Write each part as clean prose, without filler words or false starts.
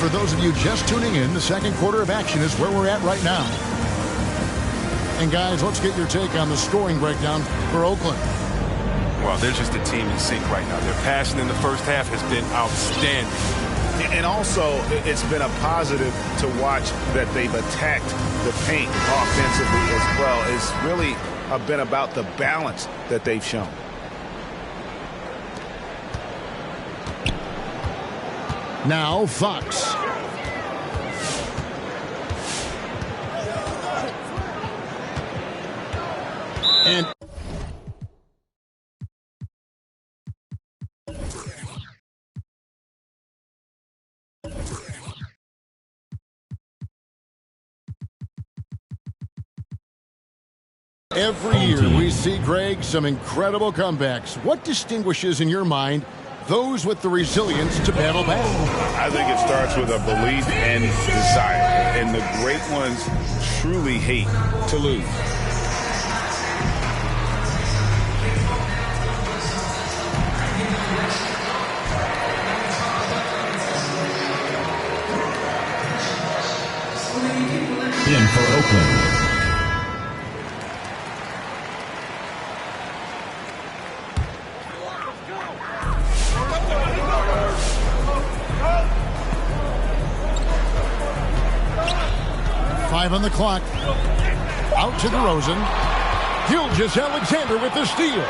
for those of you just tuning in, the second quarter of action is where we're at right now. And guys, let's get your take on the scoring breakdown for Oakland. Well, they're just a team in sync right now. Their passing in the first half has been outstanding. And also, it's been a positive to watch that they've attacked the paint offensively as well. It's really been about the balance that they've shown. Now Fox. And every year we see, Greg, some incredible comebacks. What distinguishes, in your mind, those with the resilience to battle back? I think it starts with a belief and desire. And the great ones truly hate to lose. In for Oakland, 5 on the clock. Out to DeRozan. Gilgeous-Alexander with the steal.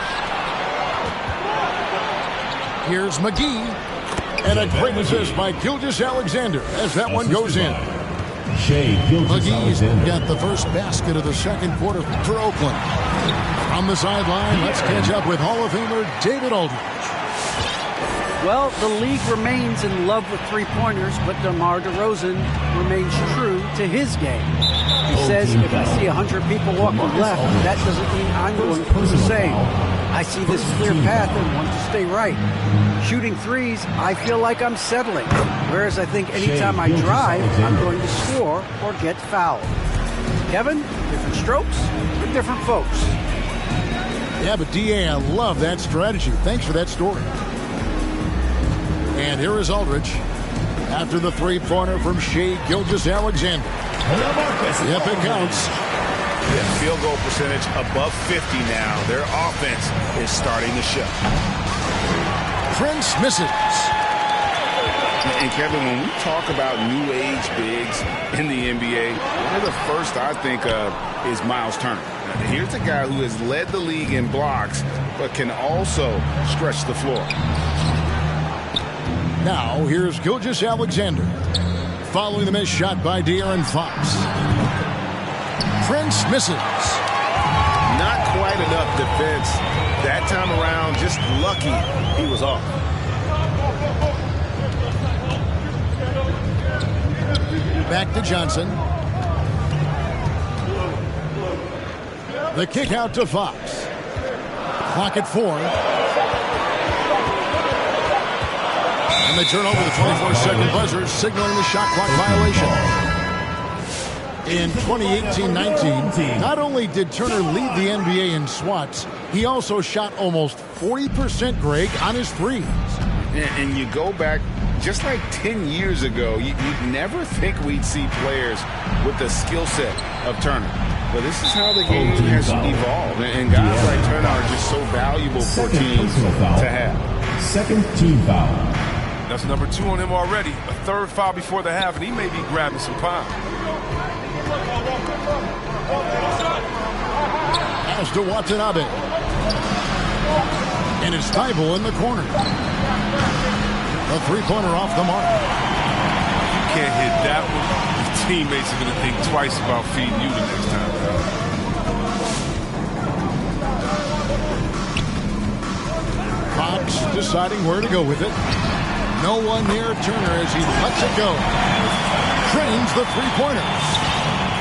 Here's McGee. And a great assist by Gilgeous-Alexander as that one goes in. McGee's got the first basket of the second quarter for Oakland. On the sideline, let's catch up with Hall of Famer David Aldridge. Well, the league remains in love with three-pointers, but DeMar DeRozan remains true to his game. He says, if I see 100 people walking left, that doesn't mean I'm going to do the same. I see this clear path and want to stay right. Shooting threes, I feel like I'm settling. Whereas I think anytime I drive, I'm going to score or get fouled. Kevin, different strokes for different folks. Yeah, but D.A., I love that strategy. Thanks for that story. And here is Aldridge after the three-pointer from Shai Gilgeous-Alexander. Yep, it counts. Yeah, field goal percentage above 50 now. Their offense is starting to show. Prince misses. And Kevin, when we talk about new age bigs in the NBA, one of the first I think of is Miles Turner. Now, here's a guy who has led the league in blocks, but can also stretch the floor. Now, here's Gilgeous-Alexander. Following the missed shot by De'Aaron Fox. Prince misses. Not quite enough defense. That time around, just lucky he was off. Back to Johnson. The kick out to Fox. Clock at 4. And they turn over the 24-second buzzer, signaling the shot clock violation. In 2018-19, not only did Turner lead the NBA in swats, he also shot almost 40%, Greg, on his threes. And you go back just like 10 years ago, you'd never think we'd see players with the skill set of Turner. But this is how the game has evolved. And guys like Turner are just so valuable for teams to have. Second team foul. That's number 2 on him already. A third foul before the half, and he may be grabbing some pound. As to Watanabe. And it's Thybulle in the corner. A three-pointer off the mark. You can't hit that one. Your teammates are going to think twice about feeding you the next time. Fox deciding where to go with it. No one near Turner as he lets it go. Trains the three-pointers.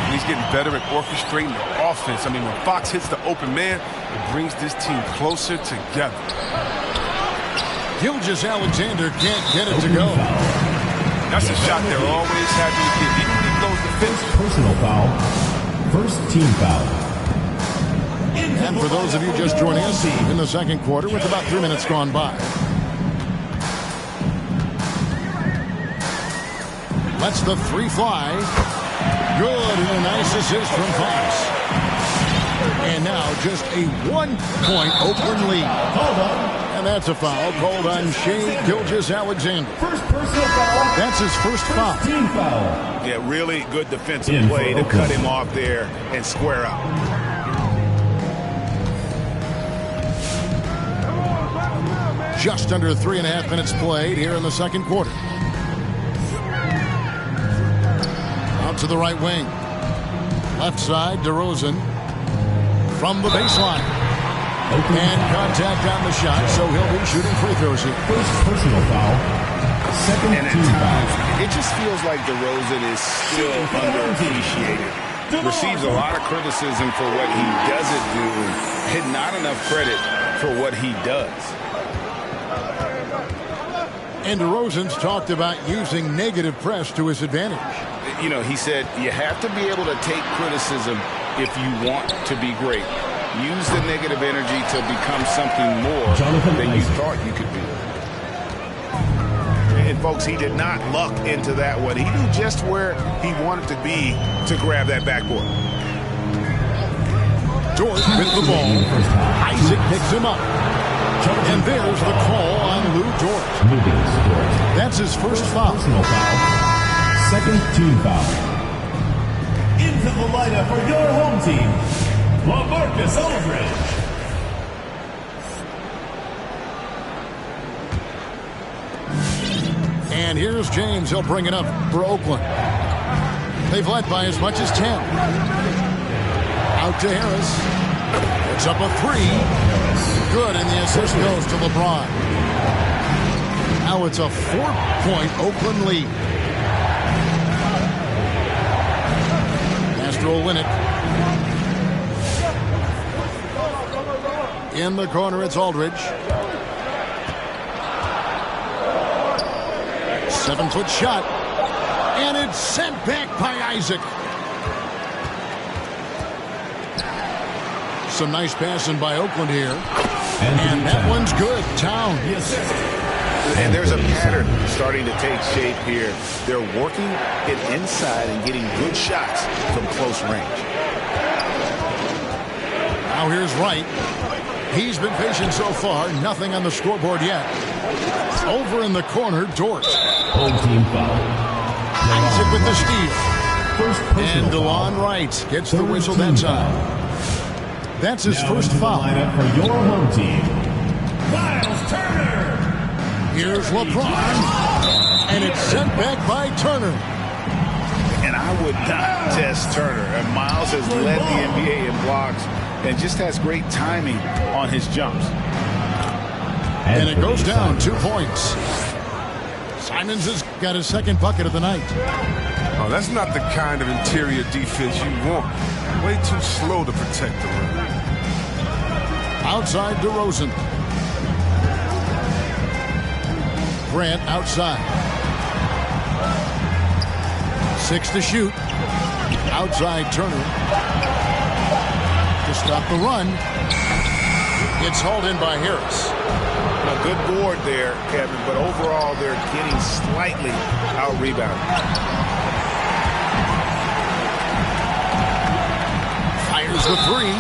And he's getting better at orchestrating the offense. I mean, when Fox hits the open man, it brings this team closer together. Gilgeous-Alexander can't get it to go. That's a shot they're always happy to get. Even when he blows the fence. Personal foul. First team foul. And for those of you just joining us in the second quarter with about 3 minutes gone by. Lets the three fly. Good, and a nice assist from Fox. And now just a 1-point Oakland lead. And that's a foul called on Shai Gilgeous-Alexander. First personal foul. That's his first foul. Team foul. Yeah, really good defensive play to cut him off there and square up. Just under 3.5 minutes played here in the second quarter. Out to the right wing. Left side, DeRozan. From the baseline. And contact on the shot, so he'll be shooting free throws here. First personal foul. Second And at team foul. times, it just feels like DeRozan is still underappreciated. Receives a lot of criticism for what he doesn't do, and not enough credit for what he does. And DeRozan's talked about using negative press to his advantage. You know, he said you have to be able to take criticism if you want to be great. Use the negative energy to become something more than you thought you could be. And folks, he did not luck into that one. He knew just where he wanted to be to grab that backboard. Dort with the ball. Isaac picks him up. And there's the call on Lou Dort. That's his first foul. Personal foul. Second team foul. Into the lineup for your home team, LaMarcus Aldridge. And here's James. He'll bring it up for Oakland. They've led by as much as 10. Out to Harris. Puts up a three. Good, and the assist goes to LeBron. Now it's a 4-point Oakland lead. Castro will win it. In the corner, it's Aldridge. 7-foot shot. And it's sent back by Isaac. Some nice passing by Oakland here. And that one's good. Town. And there's a pattern starting to take shape here. They're working it inside and getting good shots from close range. Now here's Wright. He's been patient so far. Nothing on the scoreboard yet. Over in the corner, Dort. Home team foul. Isaac with the steal. First And DeLon Wright gets the whistle that time. That's his first foul. Lineup for your home team, Miles Turner. Here's LeBron. And it's sent back by Turner. And I would not test Turner. And Miles has led the NBA in blocks and just has great timing on his jumps. And it goes down 2 points. Simons has got his second bucket of the night. Oh, that's not the kind of interior defense you want. Way too slow to protect the rim. Outside DeRozan. Grant outside. 6 to shoot. Outside Turner. To stop the run. It's hauled in by Harris. A good board there, Kevin, but overall they're getting slightly out-rebounded. Fires the three.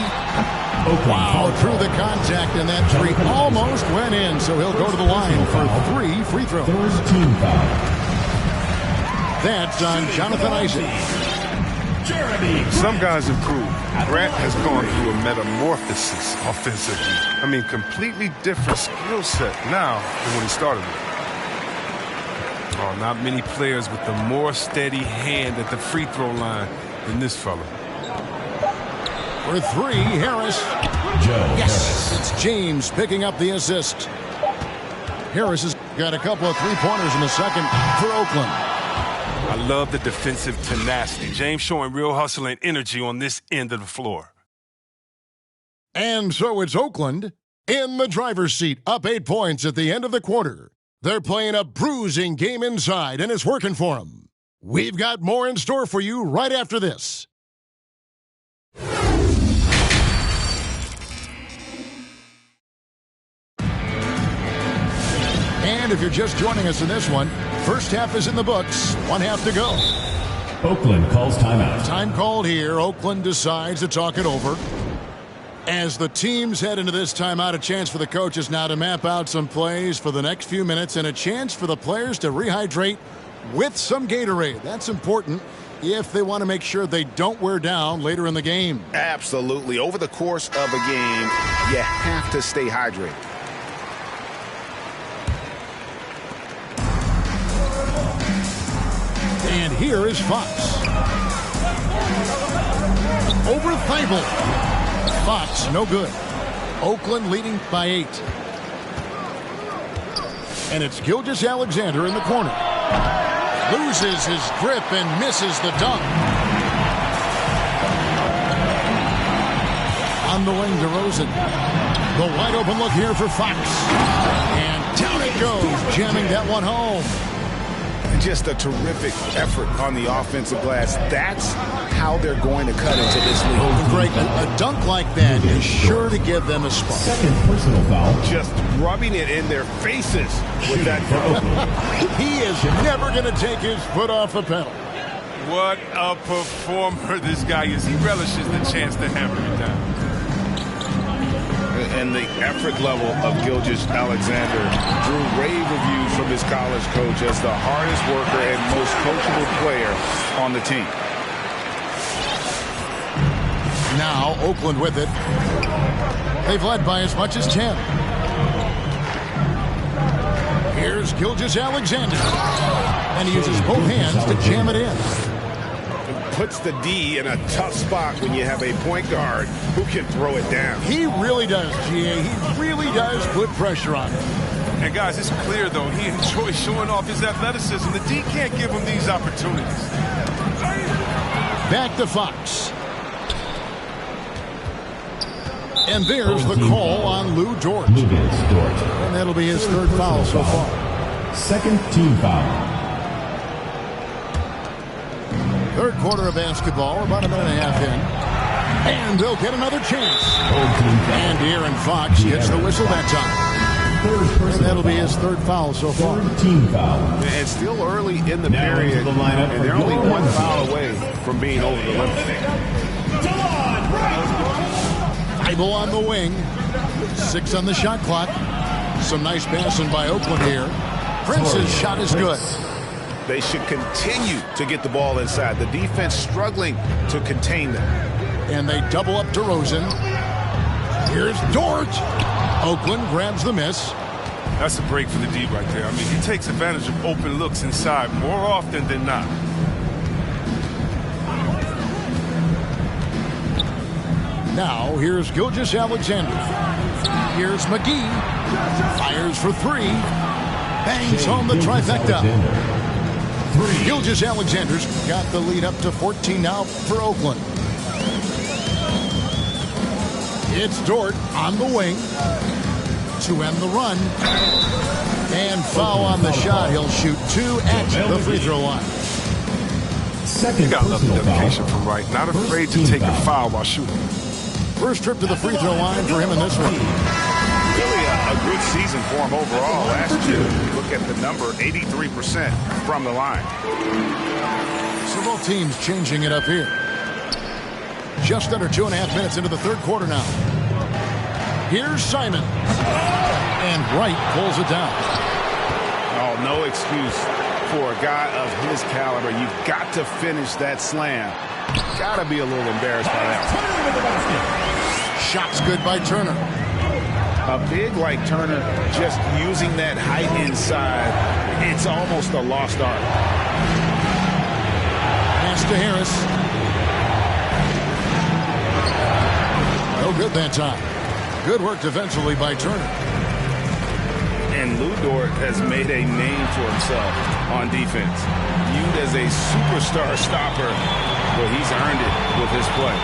Wow, through the contact, and that three almost went in, so he'll go to the line for 3 free throws. Third team foul. That's on Jonathan Isaac. Some guys improve. Grant has gone through a metamorphosis offensively. I mean, completely different skill set now than when he started with. Oh, not many players with a more steady hand at the free throw line than this fella. For 3, Harris. Yes, it's James picking up the assist. Harris has got a couple of three-pointers in the second for Oakland. I love the defensive tenacity. James showing real hustle and energy on this end of the floor. And so it's Oakland in the driver's seat, up 8 points at the end of the quarter. They're playing a bruising game inside, and it's working for them. We've got more in store for you right after this. And if you're just joining us in this one, first half is in the books. 1 half to go. Oakland calls timeout. Time called here. Oakland decides to talk it over. As the teams head into this timeout, a chance for the coaches now to map out some plays for the next few minutes and a chance for the players to rehydrate with some Gatorade. That's important if they want to make sure they don't wear down later in the game. Absolutely. Over the course of a game, you have to stay hydrated. And here is Fox. Over Thibault. Fox, no good. Oakland leading by 8. And it's Gilgeous-Alexander in the corner. Loses his grip and misses the dunk. On the wing, DeRozan. The wide open look here for Fox. And down it goes, jamming that one home. Just a terrific effort on the offensive glass. That's how they're going to cut into this league. Greg, a dunk like that is sure to give them a spark. Second personal foul. Just rubbing it in their faces with that foul. He is never going to take his foot off the pedal. What a performer this guy is. He relishes the chance to hammer it down. And the effort level of Gilgeous-Alexander drew rave reviews from his college coach as the hardest worker and most coachable player on the team. Now Oakland with it. They've led by as much as 10. Here's Gilgeous-Alexander. And he uses both hands to jam it in. Puts the D in a tough spot when you have a point guard who can throw it down. He really does, GA. He really does put pressure on him. And guys, it's clear, though, he enjoys showing off his athleticism. The D can't give him these opportunities. Back to Fox. And there's the call on Lou Dort. And that'll be his third foul so far. Second team foul. Third quarter of basketball, about a minute and a half in. And they'll get another chance. And Aaron Fox gets the whistle that time. And that'll be his third foul so far. Team foul. It's still early in the period, and they're only one foul away from being over the limit. Thibault on the wing. 6 on the shot clock. Some nice passing by Oakland here. Prince's shot is good. They should continue to get the ball inside. The defense struggling to contain them. And they double up DeRozan. Here's Dort. Oakland grabs the miss. That's a break for the D right there. I mean, he takes advantage of open looks inside more often than not. Now, here's Gilgeous-Alexander. Here's McGee. Fires for 3. Bangs home the trifecta. Gilgeous-Alexander's got the lead up to 14 now for Oakland. It's Dort on the wing to end the run. And foul on the shot. He'll shoot 2 at the free throw line. You gotta love the dedication from Wright. Not afraid to take a foul while shooting. First trip to the free throw line for him in this one. Really a good season for him overall last year. Look at the number, 83% from the line. So both teams changing it up here. Just under 2.5 minutes into the third quarter now. Here's Simon. And Wright pulls it down. Oh, no excuse for a guy of his caliber. You've got to finish that slam. Got to be a little embarrassed by that. Shot's good by Turner. A big like Turner, just using that height inside, it's almost a lost art. Pass to Harris. No good that time. Good work defensively by Turner. And Lou Dort has made a name for himself on defense. Viewed as a superstar stopper, but he's earned it with his play.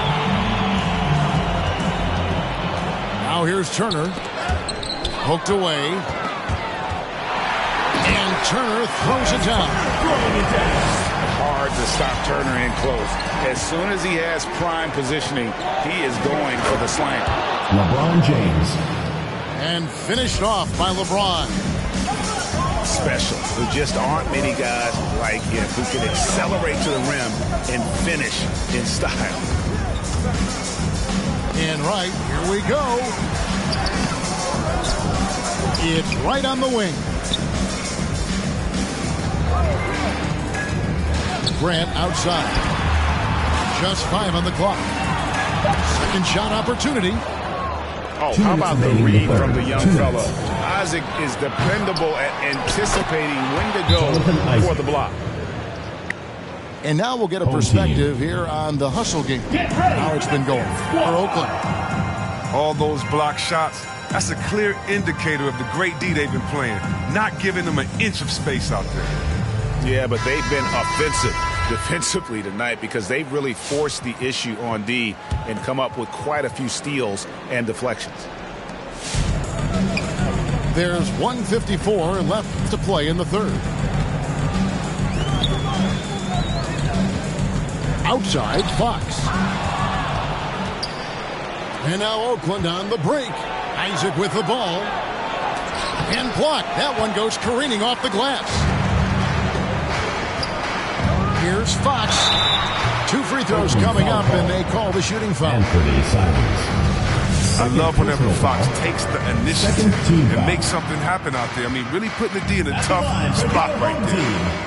Now here's Turner. Poked away. And Turner throws it down. Hard to stop Turner in close. As soon as he has prime positioning, he is going for the slam. LeBron James. And finished off by LeBron. special. There just aren't many guys like him who can accelerate to the rim and finish in style. And right, here we go. It's right on the wing. Grant outside. Just 5 on the clock. Second shot opportunity. Oh, how about the read from the young fella? Isaac is dependable at anticipating when to go for the block. And now we'll get a perspective here on the hustle game. How it's been going for Oakland. All those block shots, that's a clear indicator of the great D they've been playing. Not giving them an inch of space out there. Yeah, but they've been offensive defensively tonight because they've really forced the issue on D and come up with quite a few steals and deflections. There's 1:54 left to play in the third. Outside, Fox. And now Oakland on the break. Isaac with the ball. And blocked. That one goes careening off the glass. Here's Fox. 2 free throws coming up, and they call the shooting foul. I love whenever Fox takes the initiative and makes something happen out there. I mean, really putting the D in a tough spot right there.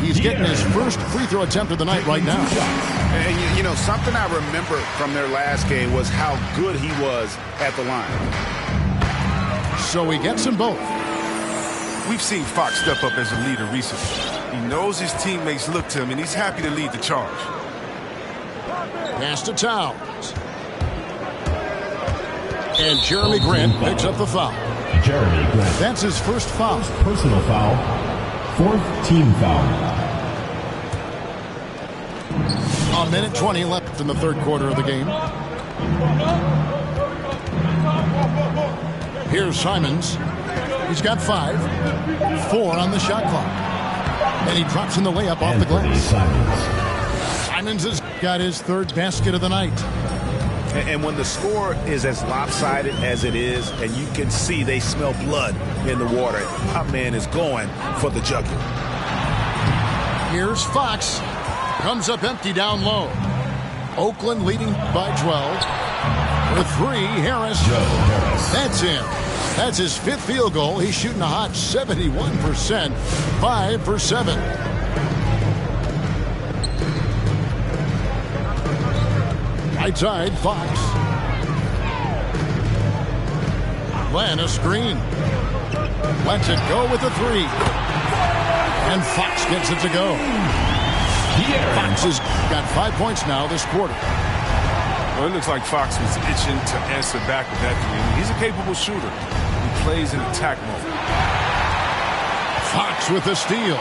He's getting his first free throw attempt of the night right now. And, you know, something I remember from their last game was how good he was at the line. So he gets them both. We've seen Fox step up as a leader recently. He knows his teammates look to him, and he's happy to lead the charge. Pass to Towns. And Jeremy Grant picks up the foul. Jeremy Grant. That's his first foul. Personal foul. 4th team foul. A minute 20 left in the third quarter of the game. Here's Simons. He's got 5. 4 on the shot clock. And he drops in the layup off the glass. Simons has got his third basket of the night. And when the score is as lopsided as it is, and you can see they smell blood in the water, our man is going for the jugular. Here's Fox. Comes up empty down low. Oakland leading by 12. With 3, Harris. That's in. That's his 5th field goal. He's shooting a hot 71%. 5 for 7. Right side, Fox. Glenn, a screen. Lets it go with a 3. And Fox gets it to go. Fox has got 5 points now this quarter. Well, it looks like Fox was itching to answer back with that 3. He's a capable shooter. He plays in attack mode. Fox with a steal.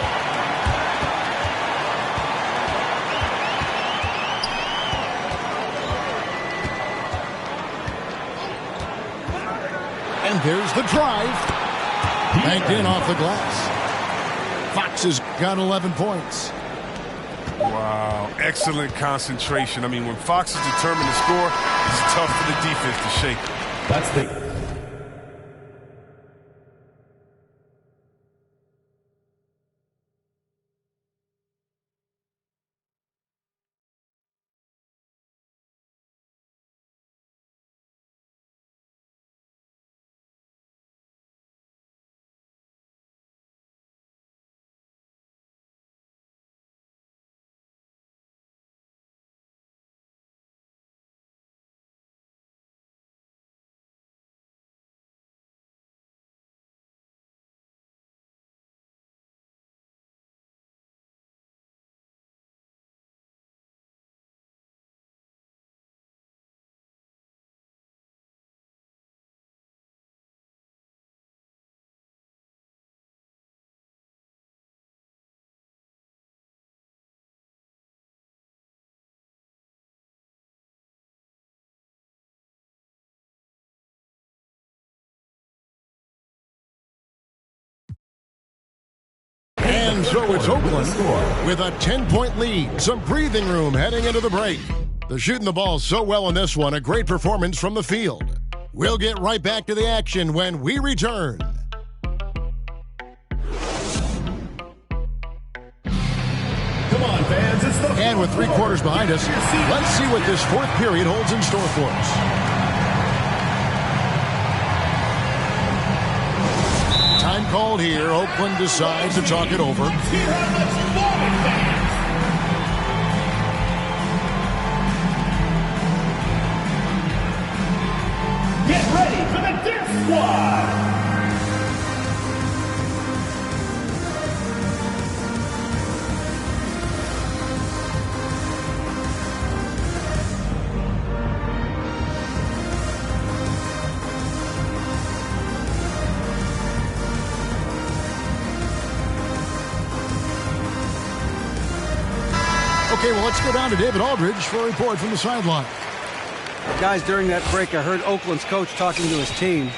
And there's the drive. Banked in off the glass. Fox has got 11 points. Wow, excellent concentration. I mean, when Fox is determined to score, it's tough for the defense to shake it. That's the... And so it's Oakland with a 10-point lead. Some breathing room heading into the break. They're shooting the ball so well in this one. A great performance from the field. We'll get right back to the action when we return. And with 3 quarters behind us, let's see what this 4th period holds in store for us. Time called here. Oakland decides to talk it over. Get ready for the Death Squad! Okay, well, let's go down to David Aldridge for a report from the sideline. Guys, during that break, I heard Oakland's coach talking to his team.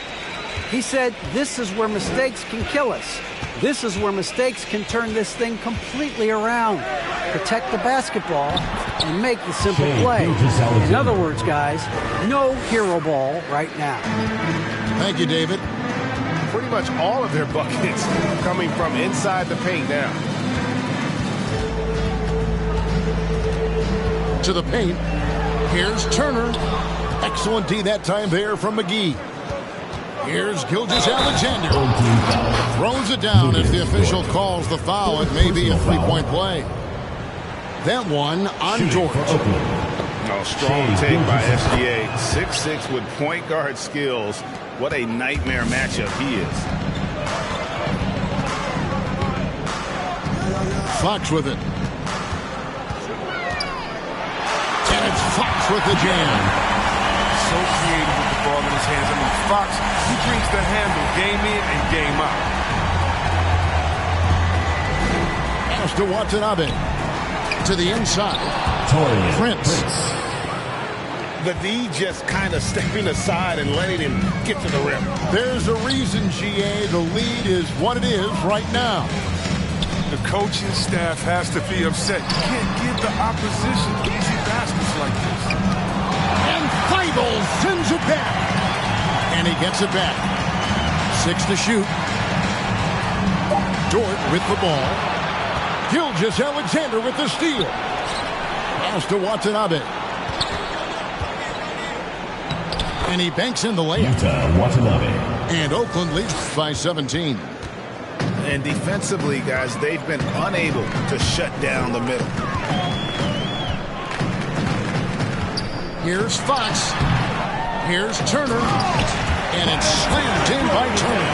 He said, this is where mistakes can kill us. This is where mistakes can turn this thing completely around. Protect the basketball and make the simple play. In other words, guys, no hero ball right now. Thank you, David. Pretty much all of their buckets coming from inside the paint now. To the paint. Here's Turner. Excellent D that time there from McGee. Here's Gilgeous-Alexander. Throws it down as the official calls the foul. It may be a 3-point play. That one on George. Oh, strong take by SGA. 6'6" with point guard skills. What a nightmare matchup he is. Fox with it. And it's Fox with the jam. So creative with the ball in his hands. I mean, Fox, he brings the handle game in and game out. Pass to Watanabe. To the inside. Prince. The D just kind of stepping aside and letting him get to the rim. There's a reason, GA. The lead is what it is right now. The coaching staff has to be upset. You can't give the opposition easy baskets like this. And Thibault sends it back. And he gets it back. 6 to shoot. Dort with the ball. Gilgeous-Alexander with the steal. Pass to Watanabe. And he banks in the layup. Yuta Watanabe. And Oakland leads by 17. And defensively, guys, they've been unable to shut down the middle. Here's Fox. Here's Turner. And it's slammed in by Turner.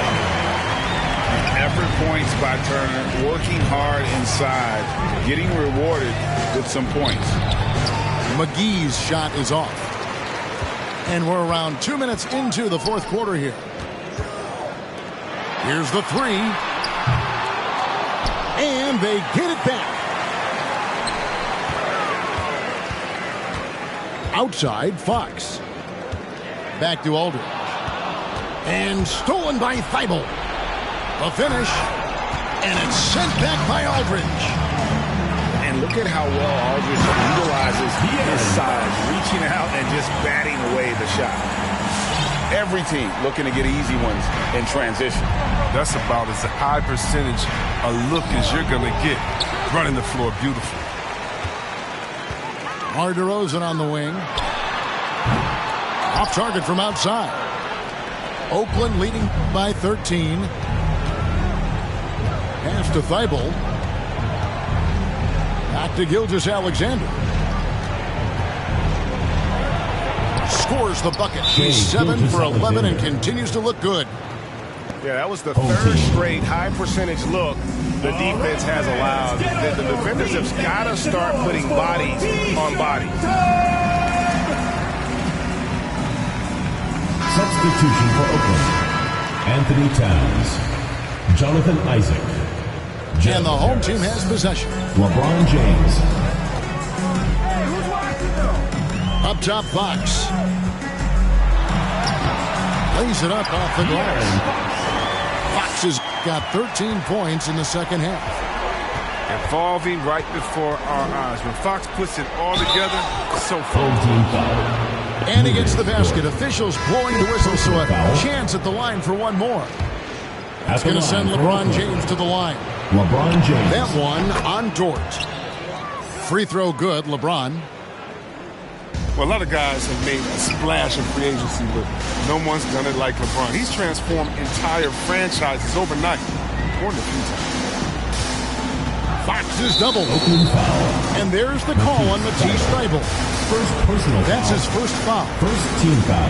Effort points by Turner, working hard inside, getting rewarded with some points. McGee's shot is off. And we're around 2 minutes into the 4th quarter here. Here's the 3. And they get it back. Outside, Fox. Back to Aldridge. And stolen by Thibault. The finish. And it's sent back by Aldridge. And look at how well Aldridge utilizes his size, reaching out and just batting away the shot. Every team looking to get easy ones in transition. That's about as a high percentage a look as you're going to get. Running the floor beautiful. DeMar DeRozan on the wing. Off target from outside. Oakland leading by 13. Pass to Thibault. Back to Gilgeous-Alexander. Scores the bucket. He's 7 for 11 and continues to look good. Yeah, that was the 3rd straight high percentage look the defense has allowed. The defenders have got to start putting bodies on bodies. Substitution for Oakland. Anthony Towns. Jonathan Isaac. And the home team has possession. LeBron James. Up top, Fox. Lays it up off the glass. Fox has got 13 points in the second half. Evolving right before our eyes. When Fox puts it all together, it's so fun. And he gets the basket. Officials blowing the whistle, so a chance at the line for one more. That's going to send LeBron James to the line. LeBron James. That one on Dort. Free throw good, LeBron. Well, a lot of guys have made a splash in free agency, but no one's done it like LeBron. He's transformed entire franchises overnight. More than a few times. Fox is doubled. And there's the call on Matisse Thybulle. First personal That's foul. his first foul. First team foul.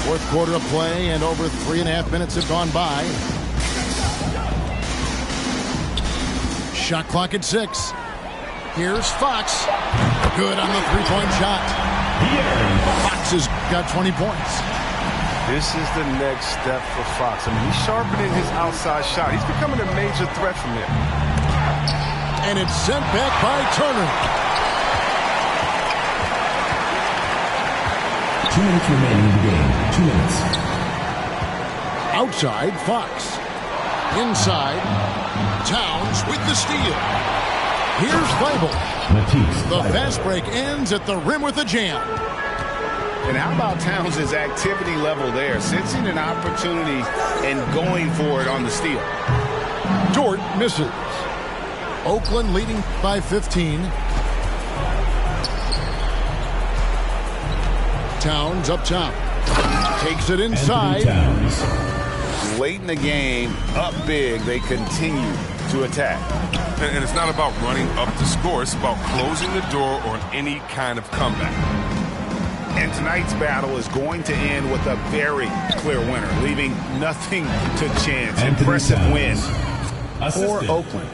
Fourth quarter of play, and over 3.5 minutes have gone by. Shot clock at 6. Here's Fox. Good on the three-point shot. Fox has got 20 points. This is the next step for Fox. I mean, he's sharpening his outside shot. He's becoming a major threat from there. And it's sent back by Turner. 2 minutes remaining in the game. 2 minutes. Outside, Fox. Inside, Towns with the steal. Here's Thybulle. Matisse The Thybulle. fast break ends at the rim with a jam. And how about Towns' activity level there? Sensing an opportunity and going for it on the steal. Dort misses. Oakland leading by 15. Towns up top. Takes it inside. Anthony Towns. Late in the game, up big, they continue to attack. And it's not about running up to score. It's about closing the door on any kind of comeback. And tonight's battle is going to end with a very clear winner, leaving nothing to chance. Anthony Impressive Towns. win Assistant, for Oakland.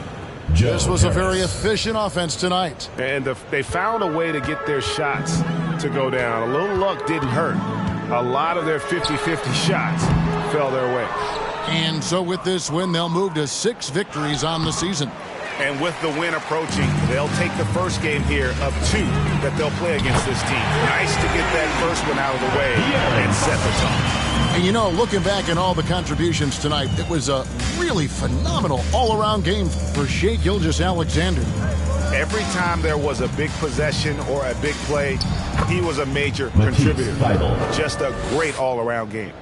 Joe This was a Harris. very efficient offense tonight. And they found a way to get their shots to go down. A little luck didn't hurt. A lot of their 50-50 shots fell their way. And so with this win, they'll move to 6 victories on the season. And with the win approaching, they'll take the first game here of 2 that they'll play against this team. Nice to get that first one out of the way and set the tone. And you know, looking back at all the contributions tonight, it was a really phenomenal all-around game for Shai Gilgeous-Alexander. Every time there was a big possession or a big play, he was a major Matisse contributor. Thybulle. Just a great all-around game.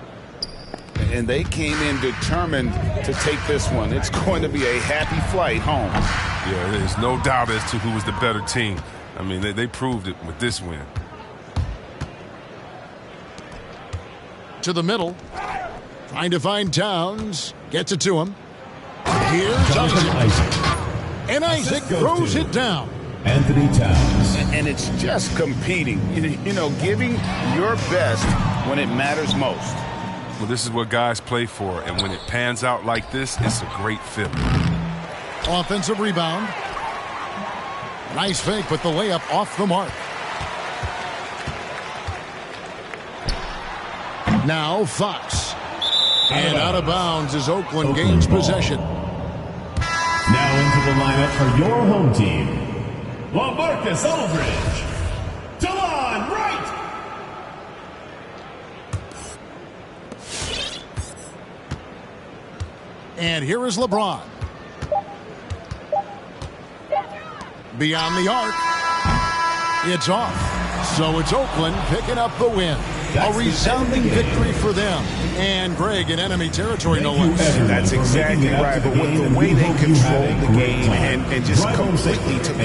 And they came in determined to take this one. It's going to be a happy flight home. Yeah, there's no doubt as to who was the better team. I mean, they proved it with this win. To the middle. Trying to find Towns. Gets it to him. Here's Jonathan Isaac. Isaac. And Isaac throws it down. Anthony Towns. And it's just competing. You know, giving your best when it matters most. Well, this is what guys play for, and when it pans out like this, it's a great feeling. Offensive rebound. Nice fake, but the layup off the mark. Now Fox. And out of bounds as Oakland gains possession. Now into the lineup for your home team. LaMarcus Aldridge. Delon Wright. And here is LeBron. Beyond the arc. It's off. So it's Oakland picking up the win. A resounding victory for them. And Greg in enemy territory, no less. That's exactly right. But with the way they controlled the game and just completely took